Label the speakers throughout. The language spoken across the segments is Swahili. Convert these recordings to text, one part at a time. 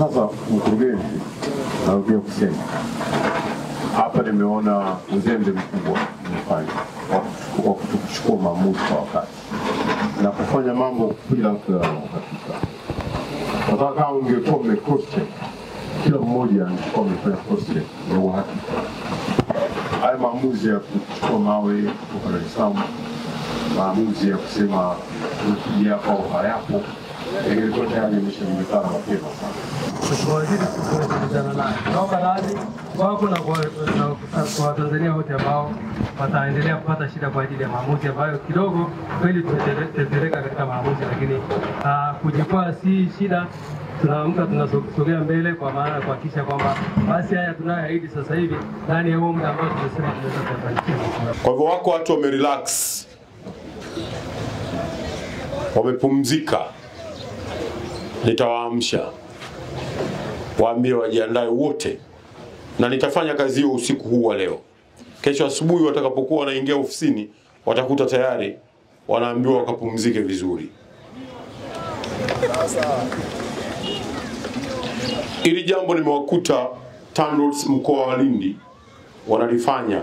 Speaker 1: Sasa mkurugenzi, narudia kusema hapa nimeona uzembe mkubwa umefanya kwa kuchukua maamuzi kwa wakati na kufanya mambo bila uhakika. Nataka kama ungekuwa cross check, kila mmoja angekuwa amefanya cross check ya uhakika. Haya maamuzi ya kuchukua mawe kutoka Dar es Salaam, maamuzi ya kusema hapa au hayapo, ingekuwa tayari imeshajulikana mapema sana.
Speaker 2: Kwa waziri tunasikilizana naye. Naomba radhi kwako na kwa Watanzania wote ambao wataendelea kupata shida kwa ajili ya maamuzi ambayo kidogo kweli tumetetereka katika maamuzi, lakini kujikwaa si shida. Tunaamka tunasogea mbele kwa maana ya kuhakikisha kwamba basi haya tunayoahidi sasa hivi ndani ya huo muda ambao tumesema tunaweza kufanikiwa.
Speaker 3: Kwa hivyo wako watu wamerelax, wamepumzika. Nitawaamsha, waambie wajiandae wote, na nitafanya kazi hiyo usiku huu wa leo. Kesho asubuhi watakapokuwa wanaingia ofisini watakuta tayari wanaambiwa wakapumzike vizuri. Ili jambo nimewakuta TANROADS mkoa wa Lindi wanalifanya,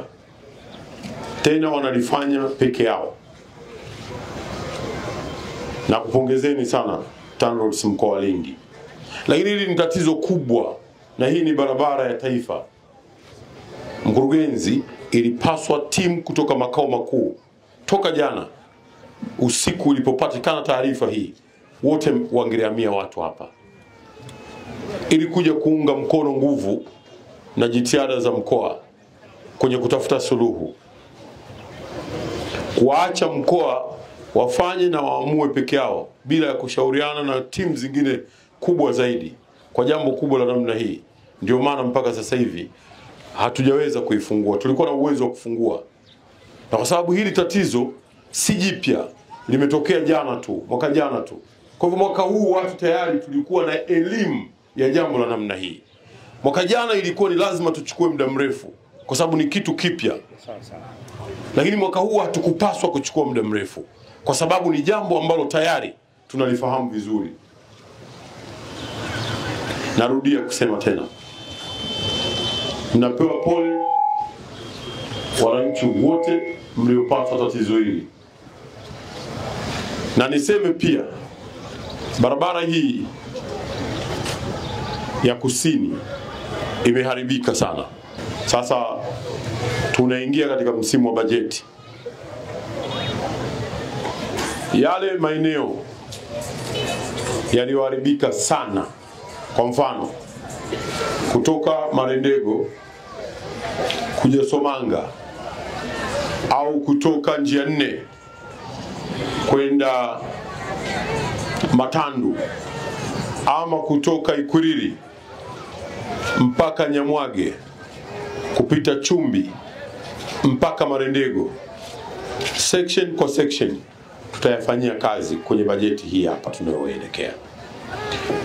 Speaker 3: tena wanalifanya peke yao. Na kupongezeni sana TANROADS mkoa wa Lindi. Lakini hili ni tatizo kubwa, na hii ni barabara ya taifa. Mkurugenzi, ilipaswa timu kutoka makao makuu toka jana usiku ilipopatikana taarifa hii, wote wangehamia watu hapa ili kuja kuunga mkono nguvu na jitihada za mkoa kwenye kutafuta suluhu. Waacha mkoa wafanye na waamue peke yao bila ya kushauriana na timu zingine kubwa zaidi kwa jambo kubwa la namna hii. Ndio maana mpaka sasa hivi hatujaweza kuifungua. Tulikuwa na uwezo wa kufungua, na kwa sababu hili tatizo si jipya, limetokea jana tu, mwaka jana tu. Kwa hivyo mwaka huu watu tayari tulikuwa na elimu ya jambo la namna hii. Mwaka jana ilikuwa ni lazima tuchukue muda mrefu kwa sababu ni kitu kipya. Lakini mwaka huu hatukupaswa kuchukua muda mrefu kwa sababu ni jambo ambalo tayari tunalifahamu vizuri. Narudia kusema tena, mnapewa pole wananchi wote mliopata tatizo hili. Na niseme pia, barabara hii ya kusini imeharibika sana. Sasa tunaingia katika msimu wa bajeti. Yale maeneo yaliyoharibika sana, kwa mfano kutoka Marendego kuja Somanga au kutoka njia 4 kwenda Matandu ama kutoka Ikwiriri mpaka Nyamwage kupita Chumbi mpaka Marendego, section kwa section tutayafanyia kazi kwenye bajeti hii hapa tunayoelekea,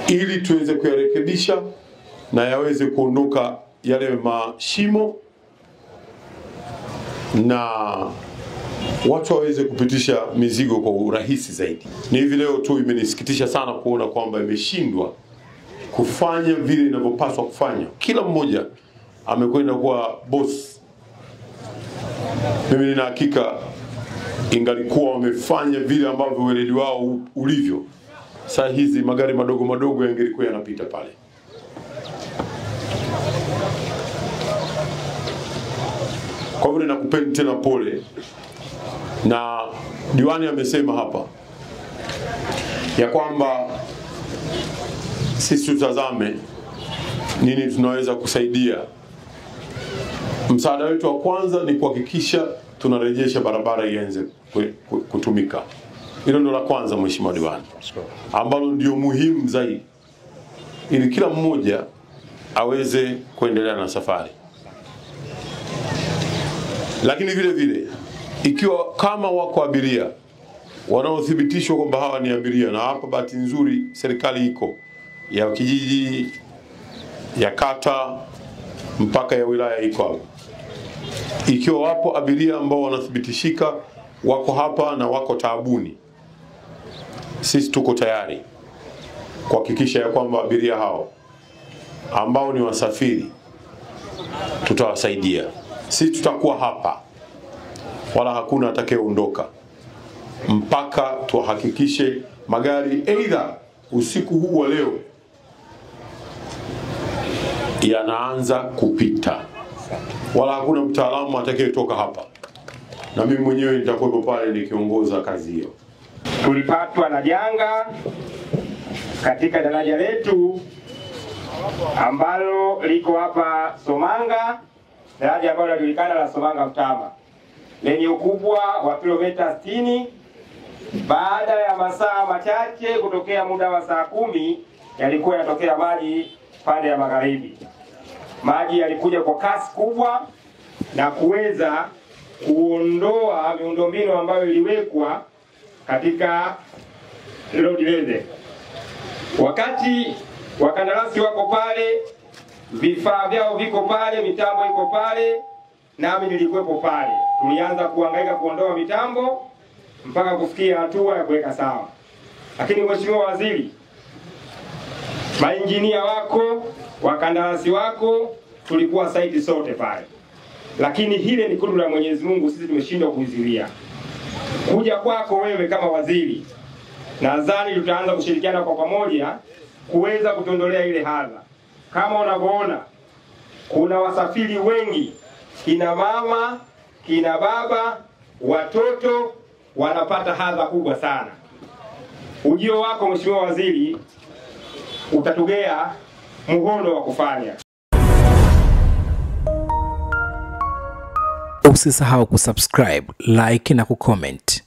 Speaker 3: ili tuweze kuyarekebisha na yaweze kuondoka yale mashimo na watu waweze kupitisha mizigo kwa urahisi zaidi. Ni hivi leo tu imenisikitisha sana kuona kwamba imeshindwa kufanya vile inavyopaswa kufanya. Kila mmoja amekwenda kuwa boss. Mimi nina hakika ingalikuwa wamefanya vile ambavyo weledi wao ulivyo, saa hizi magari madogo madogo yangelikuwa yanapita pale. Kwa hivyo ninakupeni tena pole, na diwani amesema hapa ya kwamba sisi tutazame nini tunaweza kusaidia. Msaada wetu wa kwanza ni kuhakikisha tunarejesha barabara ianze kutumika. Hilo ndio la kwanza, Mheshimiwa Diwani, ambalo ndio muhimu zaidi, ili kila mmoja aweze kuendelea na safari. Lakini vile vile, ikiwa kama wako abiria wanaothibitishwa kwamba hawa ni abiria, na hapa bahati nzuri serikali iko ya kijiji, ya kata, mpaka ya wilaya iko hapo. Ikiwa wapo abiria ambao wanathibitishika wako hapa na wako taabuni, sisi tuko tayari kuhakikisha ya kwamba abiria hao ambao ni wasafiri tutawasaidia. Sisi tutakuwa hapa, wala hakuna atakayeondoka mpaka tuhakikishe magari aidha usiku huu wa leo yanaanza kupita, wala hakuna mtaalamu atakayetoka hapa, na mimi mwenyewe nitakuwepo pale nikiongoza kazi hiyo.
Speaker 4: Tulipatwa na janga katika daraja letu ambalo liko hapa Somanga, daraja ambalo linajulikana la Somanga Mtama, lenye ukubwa wa kilomita 60. Baada ya masaa machache kutokea muda wa saa 10 yalikuwa yanatokea maji pande ya magharibi. Maji yalikuja kwa kasi kubwa na kuweza kuondoa miundombinu ambayo iliwekwa katika road lele. Wakati wakandarasi wako pale, vifaa vyao viko pale, mitambo iko pale, nami nilikuwepo pale. Tulianza kuhangaika kuondoa mitambo mpaka kufikia hatua ya kuweka sawa. Lakini Mheshimiwa Waziri, mainjinia wako, wakandarasi wako, tulikuwa site sote pale. Lakini hile ni kudura Mwenyezi Mungu, sisi tumeshindwa kuizuia. Kuja kwako wewe kama waziri, nadhani tutaanza kushirikiana kwa pamoja kuweza kutondolea ile hadha. Kama unavyoona, kuna wasafiri wengi, kina mama, kina baba, watoto wanapata hadha kubwa sana. Ujio wako Mheshimiwa Waziri utatugea muhono wa kufanya.
Speaker 5: Usisahau kusubscribe, like na kucomment.